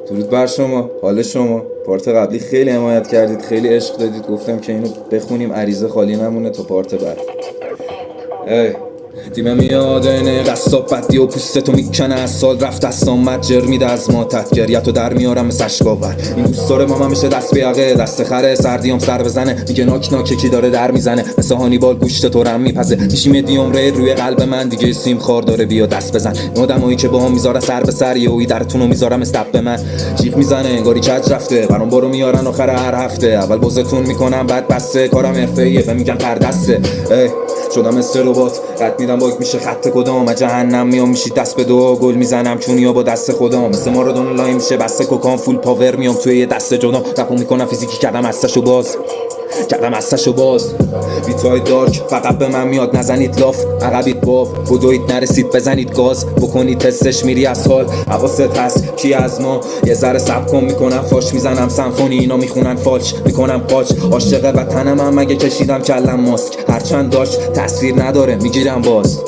درود بر شما، حال شما. پارت قبلی خیلی حمایت کردید، خیلی عشق دادید. گفتم که اینو بخونیم عریضه خالی نمونه تا پارت بعد. ای دیمه میاد اینه قصاب بدی و پوستتو میکنه. از سال رفت دستام مجر میده از ماتت. گریتو در میارم مثل اشکاور. این دوست داره ماما میشه دست بیاقه دست خره سردیام سر بزنه. میگه ناک ناک کی داره در میزنه. مثل هانیبال گوشت تو رم میپزه. میشی مدیوم ریل روی قلب من. دیگه سیم خار داره بیا دست بزن. این آدمایی که باهم میذاره سر به سر یهویی درتونو میذارم استپ به من. جیغ میزنه انگاری کج رفته. برام برو میارن آخر هر هفته. اول بازتون میکنم بعد بسته. کارم حرفه‌ایه و میگن پر دسته. شدم مثل ربات قد میدم باگ میشه خط کدام. از جهنم میام میشی دست به دعا. گل میزنم چون یا با دست خودم. مثل مارادونا لایم میشه بسته کوکام. فول پاور میام توی یه دست جدا. رپو میکنم فیزیکی کردم هستشو باز بیتای دارک فقط به من میاد. نزنید لاف عقبید باف بدوید نرسید بزنید گاز. بکنید تستش میری از حال. حواست هست کی از ما یه ذره سب کن. میکنم فاش میزنم سمفونی اینا میخونن فالش. میکنم قاچ عاشق وطنم هم مگه کشیدم کلم ماسک. هرچند داشت تاثیر نداره میگیرم باز